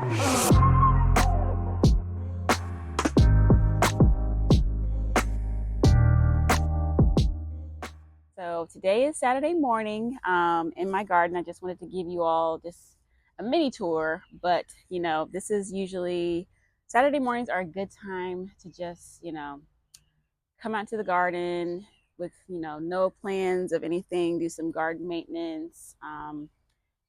So today is Saturday morning in my garden. I just wanted to give you all just a mini tour, but this is usually Saturday mornings are a good time to just, come out to the garden with, no plans of anything, do some garden maintenance.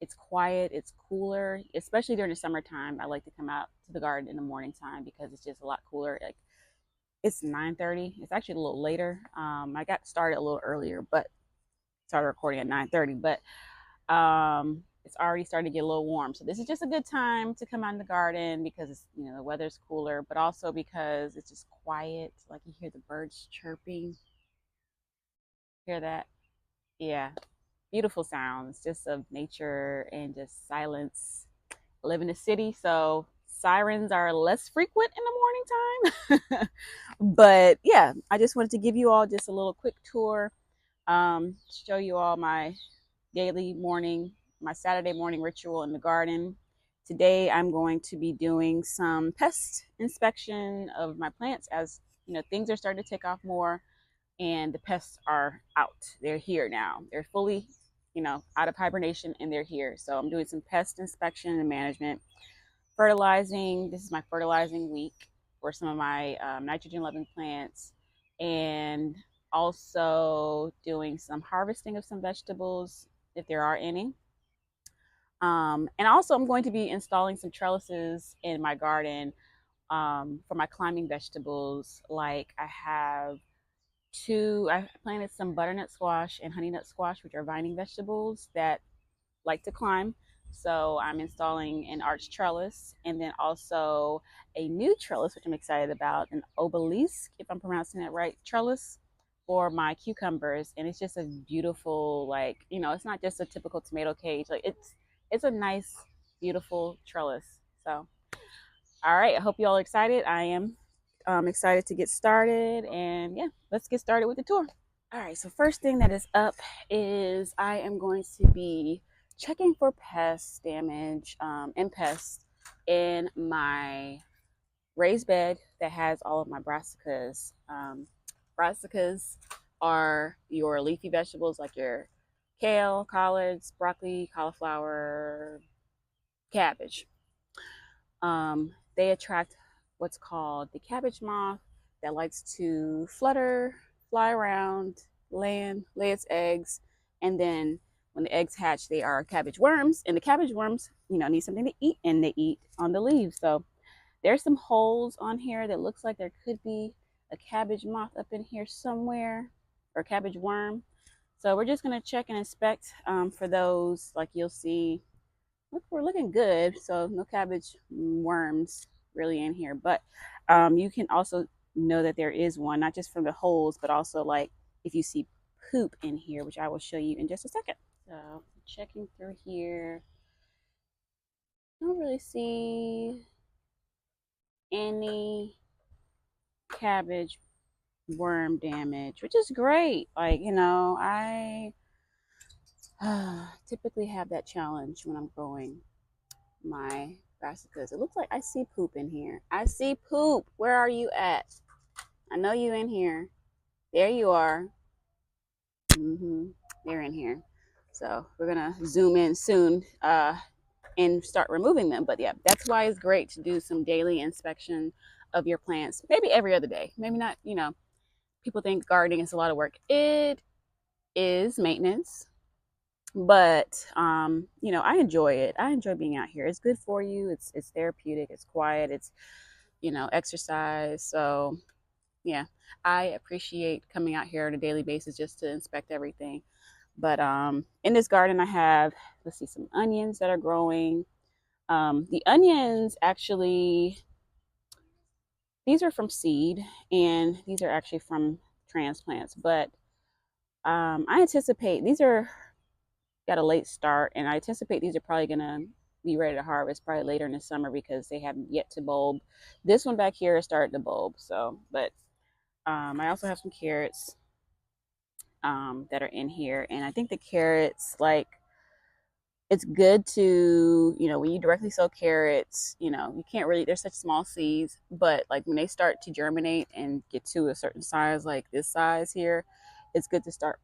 It's quiet, it's cooler, especially during the summertime. I like to come out to the garden in the morning time because it's just a lot cooler. Like it's 9:30. It's actually a little later. I got started a little earlier, but started recording at 9:30, but it's already starting to get a little warm. So this is just a good time to come out in the garden because it's, the weather's cooler, but also because it's just quiet. Like you hear the birds chirping. Hear that? Yeah. Beautiful sounds just of nature and just silence. I live in a city, so sirens are less frequent in the morning time. But yeah, I just wanted to give you all just a little quick tour, show you all my daily morning, my Saturday morning ritual in the garden. Today I'm going to be doing some pest inspection of my plants as things are starting to take off more and the pests are out. They're here now. They're fully, out of hibernation and they're here. So I'm doing some pest inspection and management. Fertilizing. This is my fertilizing week for some of my nitrogen loving plants, and also doing some harvesting of some vegetables if there are any. And also I'm going to be installing some trellises in my garden for my climbing vegetables. Like I planted some butternut squash and honey nut squash, which are vining vegetables that like to climb. So I'm installing an arch trellis and then also a new trellis, which I'm excited about, an obelisk, if I'm pronouncing it right, trellis for my cucumbers. And it's just a beautiful, like, it's not just a typical tomato cage. Like it's a nice, beautiful trellis. So, all right, I hope you all are excited. I am excited to get started. And yeah, let's get started with the tour. All right, so first thing that is up is I am going to be checking for pest damage and pests in my raised bed that has all of my brassicas. Brassicas are your leafy vegetables like your kale, collards, broccoli, cauliflower, cabbage. They attract what's called the cabbage moth that likes to flutter, fly around, land, lay its eggs, and then when the eggs hatch, they are cabbage worms, and the cabbage worms, need something to eat, and they eat on the leaves. So there's some holes on here that looks like there could be a cabbage moth up in here somewhere, or a cabbage worm. So we're just gonna check and inspect for those. Like you'll see, look, we're looking good. So no cabbage worms really in here, but you can also know that there is one, not just from the holes, but also like if you see poop in here, which I will show you in just a second. So checking through here, I don't really see any cabbage worm damage, which is great. Like, I typically have that challenge when I'm growing my brassicas. It looks like I see poop in here. I see poop. Where are you at? I know you in here. There you are. They're in here. So we're gonna zoom in soon and start removing them. But yeah, that's why it's great to do some daily inspection of your plants. Maybe every other day. Maybe not. People think gardening is a lot of work. It is maintenance, but I enjoy it. I enjoy being out here. It's good for you. It's therapeutic. It's quiet. It's exercise. So yeah, I appreciate coming out here on a daily basis just to inspect everything. But in this garden I have, let's see, some onions that are growing. The onions actually, these are from seed and these are actually from transplants, but I anticipate these are got a late start, and I anticipate these are probably gonna be ready to harvest probably later in the summer because they haven't yet to bulb. This one back here is starting to bulb. So, but I also have some carrots that are in here, and I think the carrots, like, it's good to, when you directly sow carrots, you can't really, they're such small seeds, but like when they start to germinate and get to a certain size, like this size here, it's good to start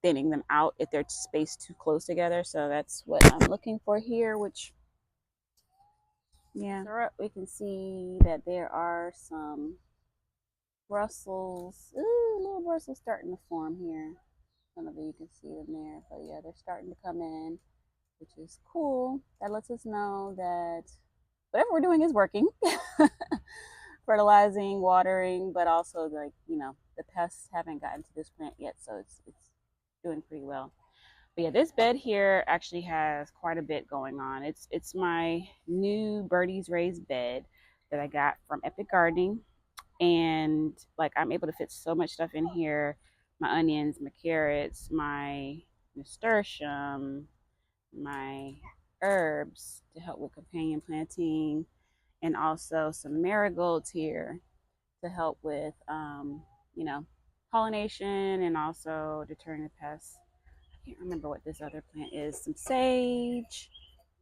thinning them out if they're spaced too close together. So that's what I'm looking for here, which, yeah. So we can see that there are some Brussels, little Brussels starting to form here. I don't know if you can see them there, but yeah, they're starting to come in, which is cool. That lets us know that whatever we're doing is working. Fertilizing, watering, but also like, the pests haven't gotten to this plant yet, so it's doing pretty well. But yeah, this bed here actually has quite a bit going on. It's my new Birdie's raised bed that I got from Epic Gardening, and like I'm able to fit so much stuff in here: my onions, my carrots, my nasturtium, my herbs to help with companion planting, and also some marigolds here to help with, you know, pollination and also deterring the pests. I can't remember what this other plant is. Some sage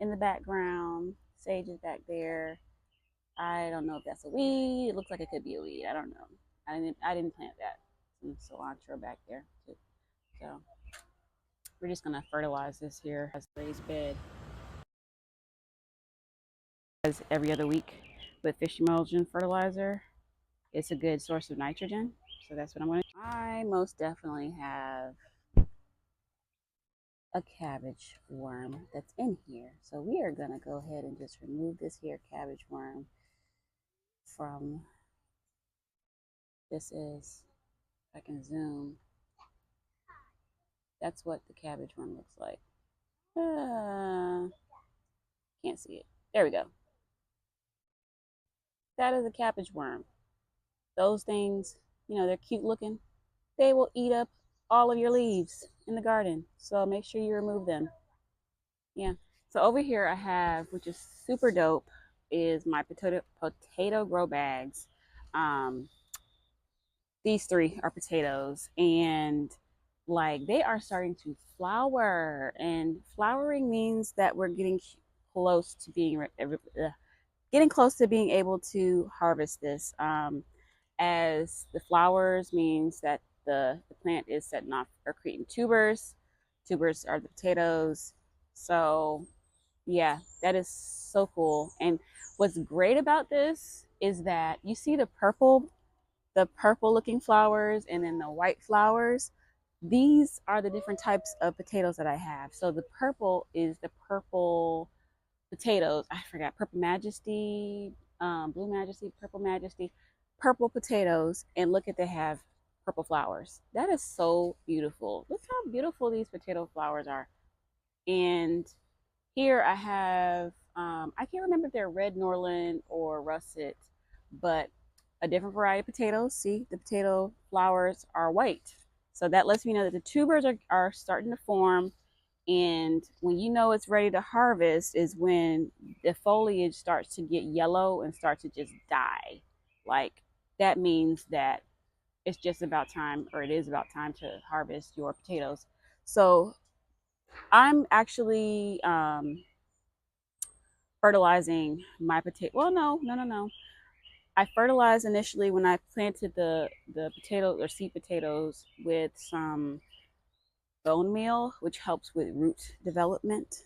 in the background. Sage is back there. I don't know if that's a weed. It looks like it could be a weed. I don't know. I didn't plant that. Some cilantro back there too. So we're just gonna fertilize this here as raised bed as every other week with fish emulsion fertilizer. It's a good source of nitrogen. So that's what I'm gonna do. I most definitely have a cabbage worm that's in here. So we are gonna go ahead and just remove this here cabbage worm from, this is, if I can zoom, that's what the cabbage worm looks like. Can't see it. There we go. That is a cabbage worm. Those things, they're cute looking. They will eat up all of your leaves in the garden. So make sure you remove them. Yeah. So over here I have, which is super dope, is my potato grow bags. Um, these three are potatoes, and like they are starting to flower, and flowering means that we're close to being getting close to being able to harvest this. As the flowers means that the plant is setting off or creating tubers. Tubers are the potatoes. So yeah, that is so cool. And what's great about this is that you see the purple looking flowers and then the white flowers. These are the different types of potatoes that I have. So the purple is the purple potatoes. I forgot, Purple Majesty, Blue Majesty, Purple Majesty, purple potatoes. And look at, they have purple flowers. That is so beautiful. Look how beautiful these potato flowers are. And here I have, I can't remember if they're red Norland or russet, but a different variety of potatoes. See, the potato flowers are white. So that lets me know that the tubers are starting to form. And when you know it's ready to harvest is when the foliage starts to get yellow and start to just die. Like that means that it's just about time, or it is about time to harvest your potatoes. So I'm actually fertilizing my potato. Well, no, no, no, no. I fertilized initially when I planted the potatoes or seed potatoes with some bone meal, which helps with root development.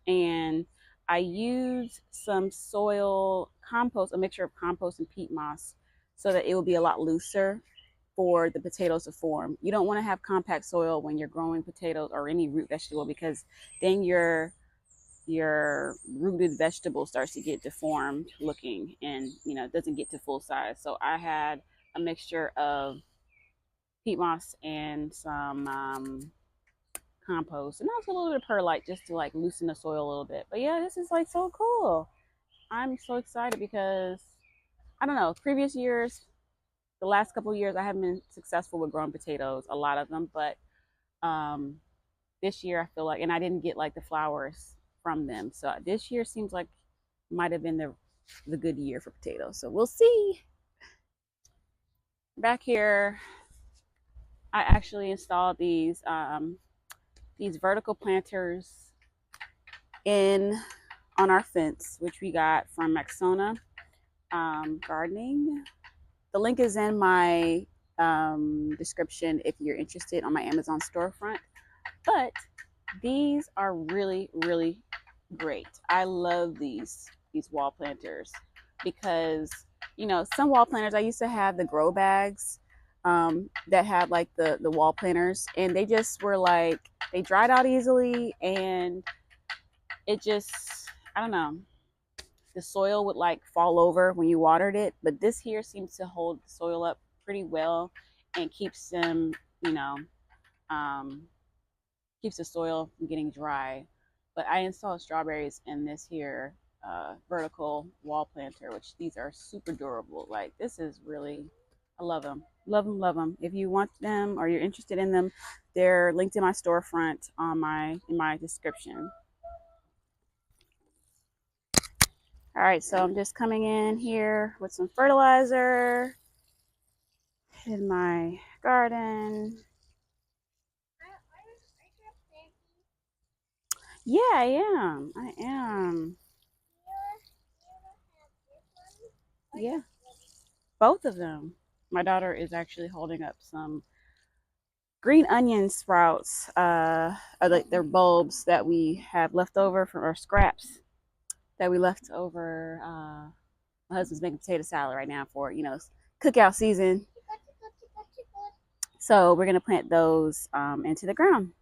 And I use some soil compost, a mixture of compost and peat moss, so that it will be a lot looser for the potatoes to form. You don't want to have compact soil when you're growing potatoes or any root vegetable, because then your rooted vegetable starts to get deformed looking, and it doesn't get to full size. So I had a mixture of peat moss and some compost, and also a little bit of perlite just to like loosen the soil a little bit. But yeah, this is like so cool. I'm so excited because I don't know, previous years, the last couple of years I haven't been successful with growing potatoes, a lot of them, but um this year I feel like, and I didn't get like the flowers from them. So this year seems like might have been the good year for potatoes. So we'll see. Back here, I actually installed these vertical planters in on our fence, which we got from Maxona Gardening. The link is in my description if you're interested on my Amazon storefront. But these are really, really great. I love these wall planters because some wall planters I used to have the grow bags that had like the wall planters, and they just were like they dried out easily, and it just I don't know, the soil would like fall over when you watered it, but this here seems to hold the soil up pretty well and keeps them, you know, um, keeps the soil from getting dry. But I installed strawberries in this here vertical wall planter, which these are super durable. Like this is really, I love them, love them, love them. If you want them or you're interested in them, they're linked in my storefront on in my description. All right, so I'm just coming in here with some fertilizer in my garden. Yeah, I am. I am. Yeah, both of them. My daughter is actually holding up some green onion sprouts. Like they're bulbs that we have left over from our scraps that we left over. My husband's making potato salad right now for cookout season. So we're gonna plant those into the ground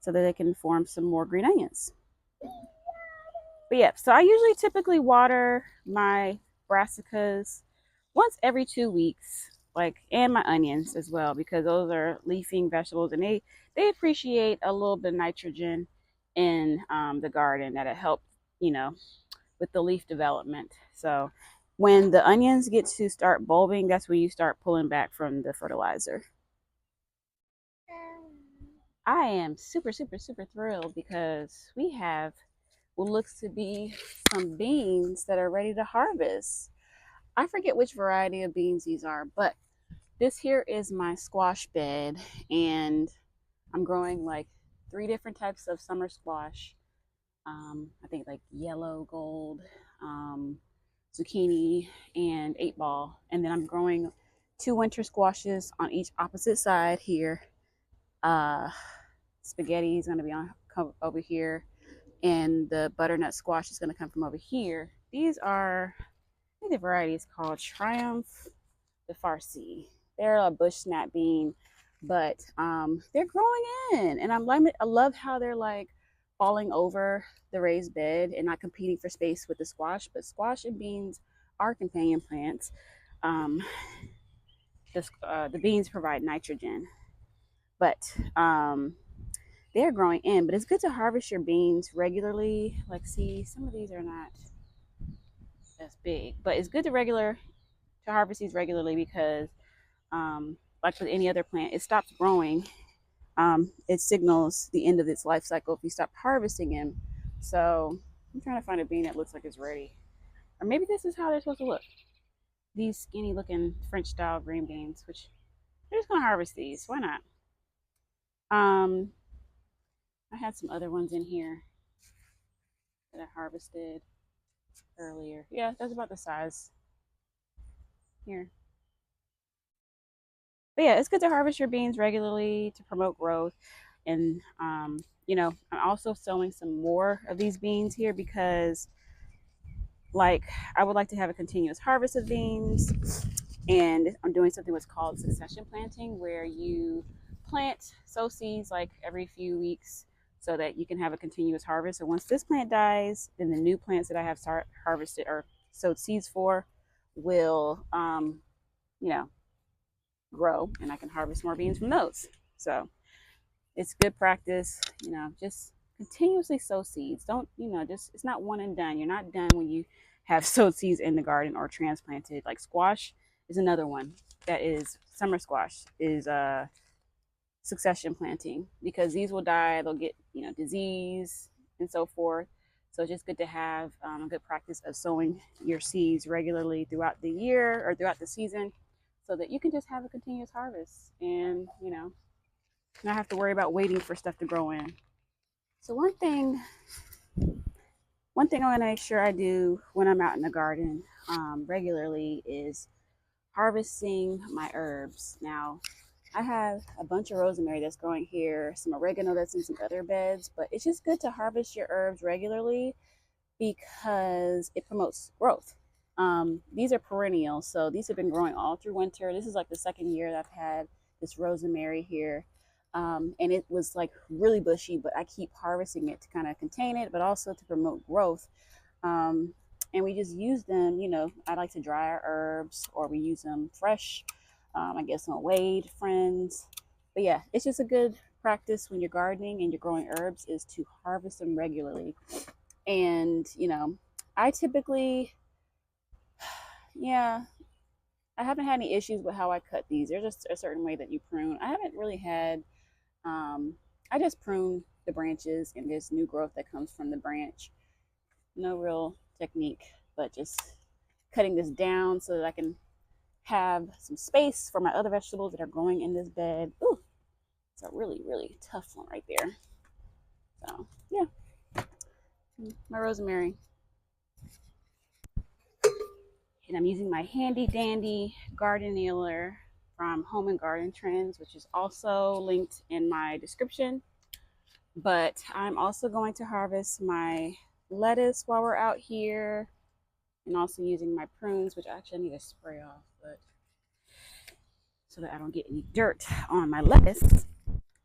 so that they can form some more green onions. But yeah, so I usually typically water my brassicas once every 2 weeks, like, and my onions as well, because those are leafing vegetables and they appreciate a little bit of nitrogen in the garden that it helps, with the leaf development. So when the onions get to start bulbing, that's when you start pulling back from the fertilizer. I am super, super, super thrilled because we have what looks to be some beans that are ready to harvest. I forget which variety of beans these are, but this here is my squash bed, and I'm growing like 3 different types of summer squash. I think like yellow gold, zucchini, and 8 ball. And then I'm growing 2 winter squashes on each opposite side here. Uh, Spaghetti is going to be on over here, and the butternut squash is going to come from over here. These are, I think the variety is called Triumph de Farci. They're a bush snap bean, but they're growing in, and I love how they're like falling over the raised bed and not competing for space with the squash. But squash and beans are companion plants. Um, the beans provide nitrogen, but they're growing in. But it's good to harvest your beans regularly. Like, see, some of these are not as big, but it's good to harvest these regularly because, like with any other plant, it stops growing. It signals the end of its life cycle if you stop harvesting them. So I'm trying to find a bean that looks like it's ready, or maybe this is how they're supposed to look. These skinny looking French style green beans, which we're just gonna harvest these. Why not? Um, I had some other ones in here that I harvested earlier. Yeah, that's about the size here. But yeah, it's good to harvest your beans regularly to promote growth. And I'm also sowing some more of these beans here because, like, I would like to have a continuous harvest of beans. And I'm doing something what's called succession planting, where you sow seeds like every few weeks so that you can have a continuous harvest. So once this plant dies, then the new plants that I have harvested or sowed seeds for will, you know, grow, and I can harvest more beans from those. So it's good practice, just continuously sow seeds. Don't, just, it's not one and done. You're not done when you have sowed seeds in the garden or transplanted. Like squash is another one that is summer squash is succession planting, because these will die, they'll get, disease and so forth. So it's just good to have a good practice of sowing your seeds regularly throughout the year or throughout the season so that you can just have a continuous harvest and, not have to worry about waiting for stuff to grow in. So one thing One thing I want to make sure I do when I'm out in the garden regularly is harvesting my herbs. Now, I have a bunch of rosemary that's growing here, some oregano that's in some other beds, but it's just good to harvest your herbs regularly because it promotes growth. These are perennial, so these have been growing all through winter. This is like the second year that I've had this rosemary here. And it was like really bushy, but I keep harvesting it to kind of contain it, but also to promote growth. Um, and we just use them, I like to dry our herbs or we use them fresh. I guess on Wade friends. But yeah, it's just a good practice when you're gardening and you're growing herbs is to harvest them regularly. And, I typically, yeah, I haven't had any issues with how I cut these. There's just a certain way that you prune. I haven't really had, um, I just prune the branches and there's new growth that comes from the branch. No real technique, but just cutting this down so that I can have some space for my other vegetables that are growing in this bed. Ooh, it's a really, really tough one right there. So, yeah, my rosemary. And I'm using my handy dandy garden kneeler from Home and Garden Trends, which is also linked in my description. But I'm also going to harvest my lettuce while we're out here and also using my prunes, which actually I need to spray off, but so that I don't get any dirt on my lettuce.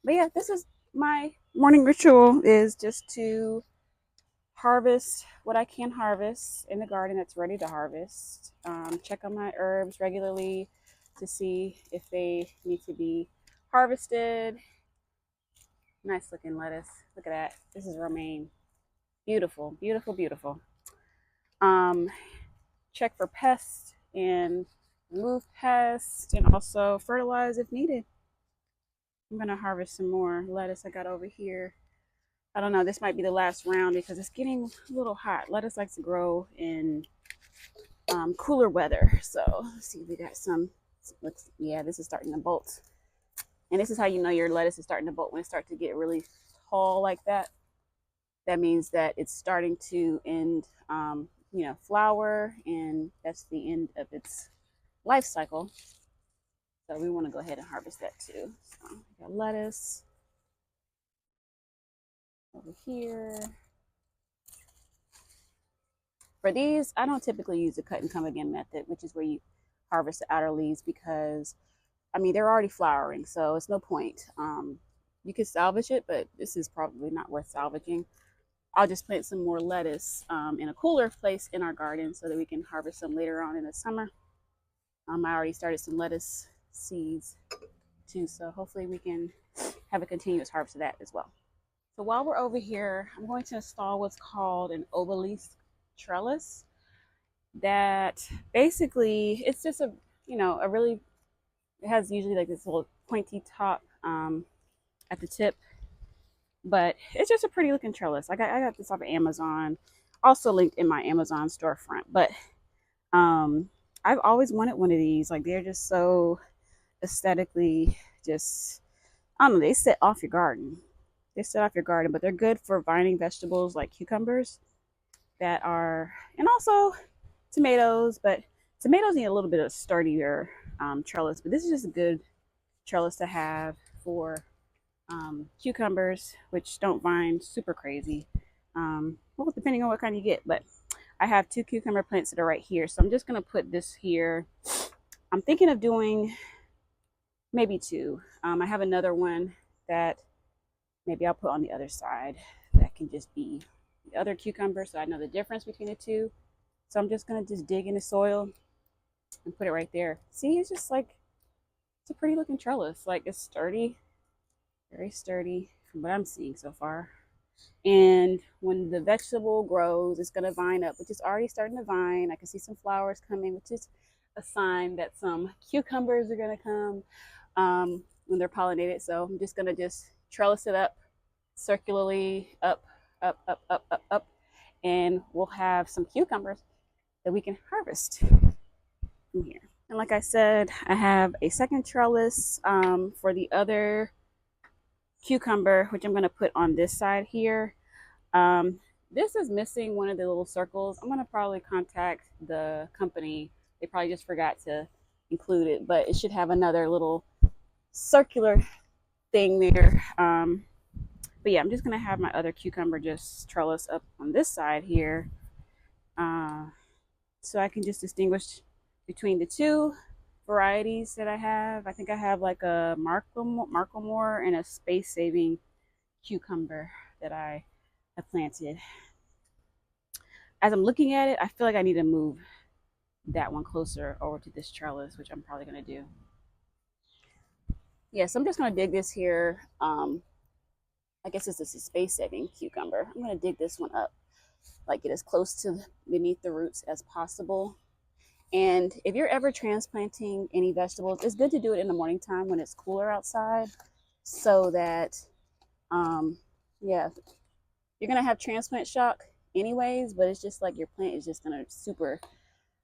But yeah, this is my morning ritual is just to harvest what I can harvest in the garden that's ready to harvest. Check on my herbs regularly to see if they need to be harvested. Nice looking lettuce. Look at that. This is romaine. Beautiful, beautiful, beautiful. Um, check for pests and remove pests and also fertilize if needed. I'm gonna harvest some more lettuce I got over here. I don't know, this might be the last round because it's getting a little hot. Lettuce likes to grow in cooler weather. So let's see, we got some, yeah, this is starting to bolt. And this is how you know your lettuce is starting to bolt when it starts to get really tall like that. That means that it's starting to end, flower, and that's the end of its life cycle. So we want to go ahead and harvest that too. So we got lettuce over here. For these, I don't typically use the cut and come again method, which is where you harvest the outer leaves because, I mean, they're already flowering, so it's no point. You could salvage it, but this is probably not worth salvaging. I'll just plant some more lettuce in a cooler place in our garden so that we can harvest some later on in the summer. I already started some lettuce seeds too, so hopefully we can have a continuous harvest of that as well. So while we're over here, I'm going to install what's called an Obelisk Trellis. That basically, it's just a really, it has usually like this little pointy top at the tip, but it's just a pretty looking trellis. I got this off of Amazon, also linked in my Amazon storefront. But I've always wanted one of these. Like they're just so aesthetically just, I don't know, they set off your garden. They set off your garden, but they're good for vining vegetables like cucumbers that are, and also tomatoes, but tomatoes need a little bit of sturdier trellis, but this is just a good trellis to have for cucumbers, which don't vine super crazy. Well, depending on what kind you get, but I have two cucumber plants that are right here, so I'm just going to put this here. I'm thinking of doing maybe two. I have another one that maybe I'll put on the other side that can just be the other cucumber, so I know the difference between the two. So I'm just going to just dig in the soil and put it right there. See, it's just like, it's a pretty looking trellis. Like it's sturdy, very sturdy from what I'm seeing so far. And when the vegetable grows, it's going to vine up, which is already starting to vine. I can see some flowers coming, which is a sign that some cucumbers are going to come when they're pollinated. So I'm just going to just trellis it up circularly, up, up, up, up, up, up. And we'll have some cucumbers that we can harvest from here. And like I said, I have a second trellis for the other cucumber, which I'm going to put on this side here. this is missing one of the little circles. I'm gonna probably contact the company. They probably just forgot to include it, but it should have another little circular thing there. But yeah, I'm just gonna have my other cucumber just trellis up on this side here, uh, so I can just distinguish between the two varieties that I have. I think I have like a Marklemore and a space saving cucumber that I have planted. As I'm looking at it, I feel like I need to move that one closer over to this trellis, which I'm probably gonna do. Yeah, so I'm just gonna dig this here. I guess this is a space saving cucumber. I'm gonna dig this one up, like get as close to beneath the roots as possible. And if you're ever transplanting any vegetables, it's good to do it in the morning time when it's cooler outside, so that, um, yeah, you're gonna have transplant shock anyways, but it's just like your plant is just gonna super,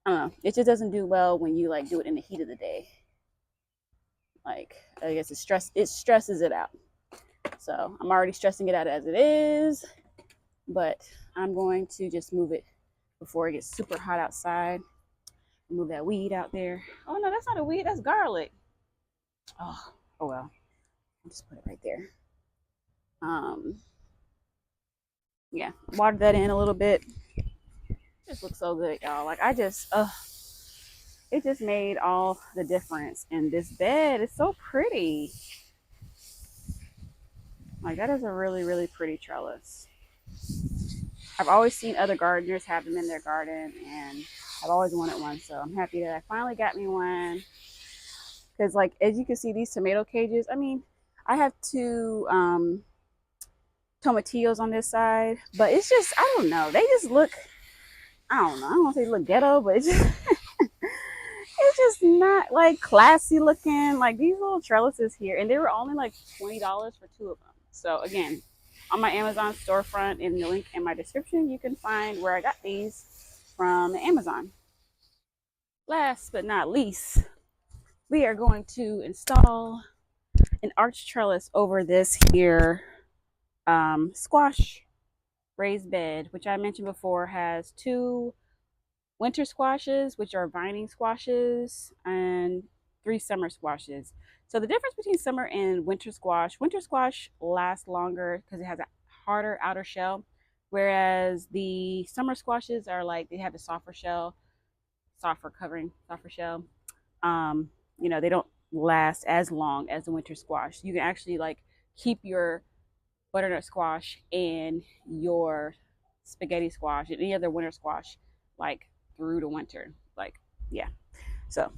I don't know, it just doesn't do well when you like do it in the heat of the day. Like, I guess it stresses it out. So I'm already stressing it out as it is, but I'm going to just move it before it gets super hot outside. Move that weed out there. Oh no, that's not a weed, that's garlic. Oh well. I'll just put it right there. Yeah, water that in a little bit. This looks so good, y'all. Like it just made all the difference in this bed. It's so pretty. Like, that is a really, really pretty trellis. I've always seen other gardeners have them in their garden, and I've always wanted one. So I'm happy that I finally got me one. Because, like, as you can see, these tomato cages, I mean, I have two tomatillos on this side, but it's just, I don't know. They just look, I don't know. I don't want to say look ghetto, but it's just, it's just not like classy looking. Like these little trellises here, and they were only like $20 for two of them. So again, on my Amazon storefront, in the link in my description, you can find where I got these from Amazon. Last but not least, we are going to install an arch trellis over this here squash raised bed, which I mentioned before has two winter squashes, which are vining squashes, and three summer squashes. So the difference between summer and winter squash lasts longer because it has a harder outer shell, whereas the summer squashes are like they have a softer shell, softer covering, softer shell. They don't last as long as the winter squash. You can actually like keep your butternut squash and your spaghetti squash and any other winter squash like through the winter. Like, yeah. So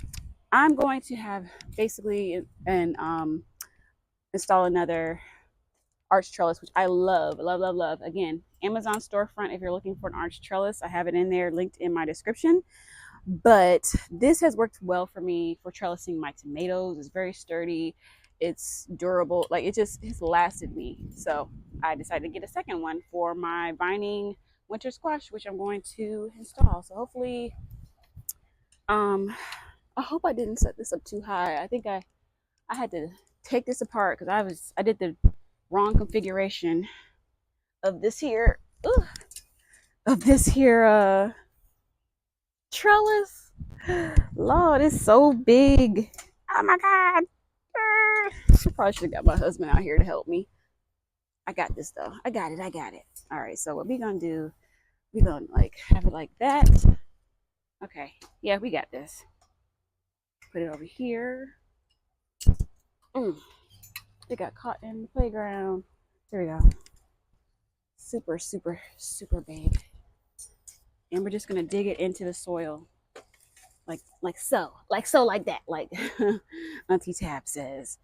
I'm going to have basically install another arch trellis, which I love, love, love, love. Again, Amazon storefront. If you're looking for an arch trellis, I have it in there, linked in my description. But this has worked well for me for trellising my tomatoes. It's very sturdy, it's durable, like it's lasted me. So I decided to get a second one for my vining winter squash, which I'm going to install. So hopefully, I hope I didn't set this up too high. I think I had to take this apart because I did the wrong configuration of this here trellis. Lord, it's so big. Oh my God. I probably should have got my husband out here to help me. I got this though. I got it. All right. So what we gonna do? We gonna like have it like that. Okay. Yeah, we got this. Put it over here. It got caught in the playground. There we go. Super, super, super big. And we're just gonna dig it into the soil. Like so, like that, like Auntie Tab says.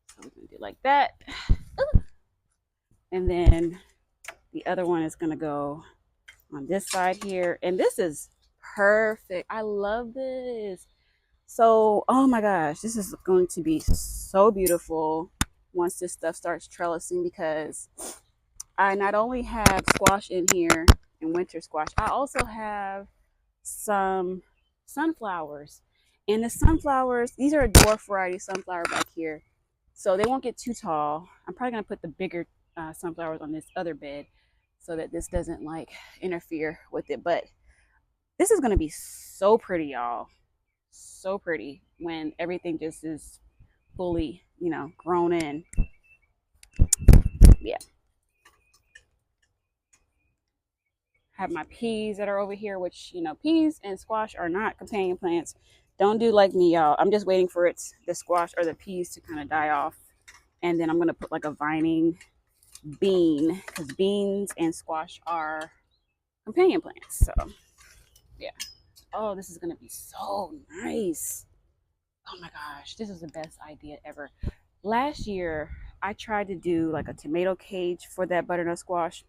So we're gonna do like that. And then the other one is gonna go on this side here. And this is perfect. I love this. So, oh my gosh, this is going to be so beautiful once this stuff starts trellising, because I not only have squash in here and winter squash, I also have some sunflowers. And the sunflowers, these are a dwarf variety sunflower back here, so they won't get too tall. I'm probably gonna put the bigger sunflowers on this other bed. so that this doesn't like interfere with it. But this is gonna be so pretty, y'all. So pretty when everything just is fully, grown in. Yeah. Have my peas that are over here, which, peas and squash are not companion plants. Don't do like me, y'all. I'm just waiting for the squash or the peas to kind of die off. And then I'm going to put like a vining bean, because beans and squash are companion plants. So, yeah. Oh, this is going to be so nice. Oh my gosh, this is the best idea ever. Last year, I tried to do like a tomato cage for that butternut squash.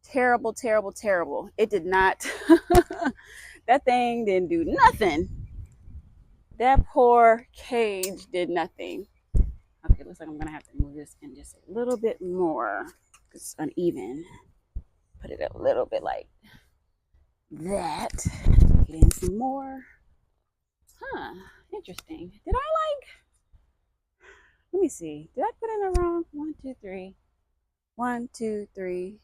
Terrible, terrible, terrible. It did not, that thing didn't do nothing. That poor cage did nothing. Okay, looks like I'm gonna have to move this in just a little bit more. It's uneven. Put it a little bit like that. Get in some more. Huh, interesting. Did I let me see. Did I put in the wrong? 1, 2, 3. 1, 2, 3.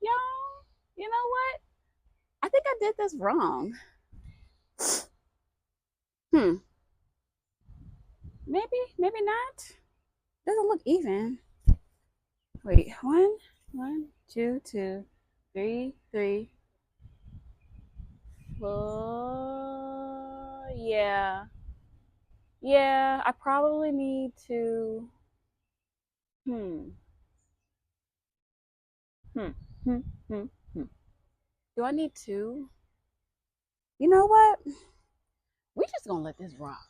Y'all, you know what? I think I did this wrong. Maybe not. Doesn't look even. Wait, 1, 1, 2, 2, 3, 3, 4. Yeah. Yeah, I probably need to. Hmm. Hmm. Hmm. Hmm. Hmm. Do I need to? You know what? We just gonna let this rock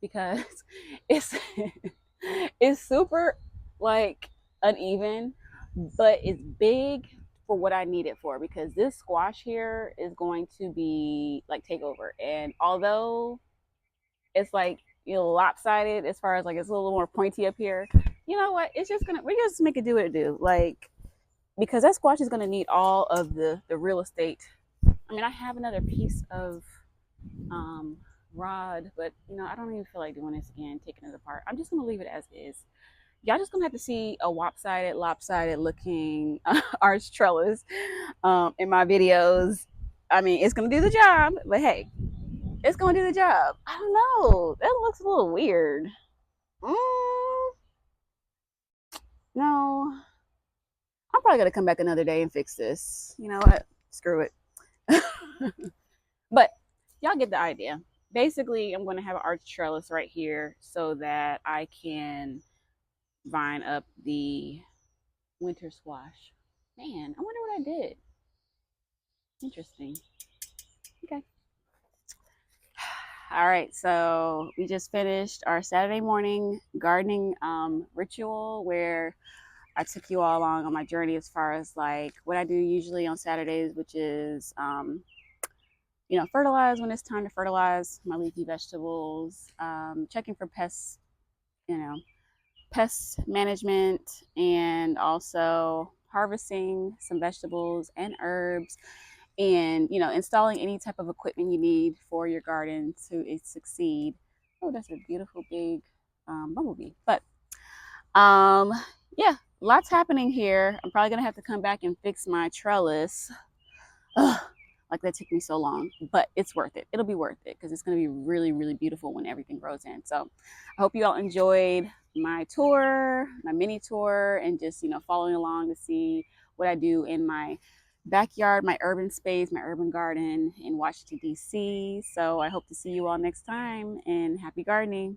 because it's it's super like uneven, but it's big for what I need it for, because this squash here is going to be like take over. And although it's like, lopsided as far as like it's a little more pointy up here, you know what? It's just gonna, we just make it do what it do. Like, because that squash is gonna need all of the real estate. I mean, I have another piece of um rod, but I don't even feel like doing this again, taking it apart. I'm just gonna leave it as is. Y'all just gonna have to see a lopsided looking arch trellis in my videos. I mean, it's gonna do the job, but hey, it's gonna do the job. I don't know. That looks a little weird. Mm, no, I'm probably gonna come back another day and fix this. You know what? Screw it. But y'all get the idea. Basically, I'm gonna have an arch trellis right here so that I can vine up the winter squash. Man, I wonder what I did. Interesting. Okay. All right, so we just finished our Saturday morning gardening ritual, where I took you all along on my journey as far as like what I do usually on Saturdays, which is fertilize when it's time to fertilize my leafy vegetables, checking for pests, you know, pest management, and also harvesting some vegetables and herbs, and installing any type of equipment you need for your garden to succeed. Oh, that's a beautiful big bumblebee. But um yeah, lots happening here. I'm probably gonna have to come back and fix my trellis. Ugh, like that took me so long, but it's worth it. It'll be worth it because it's going to be really, really beautiful when everything grows in. So I hope you all enjoyed my tour, my mini tour, and just, following along to see what I do in my backyard, my urban space, my urban garden in Washington, D.C. So I hope to see you all next time, and happy gardening.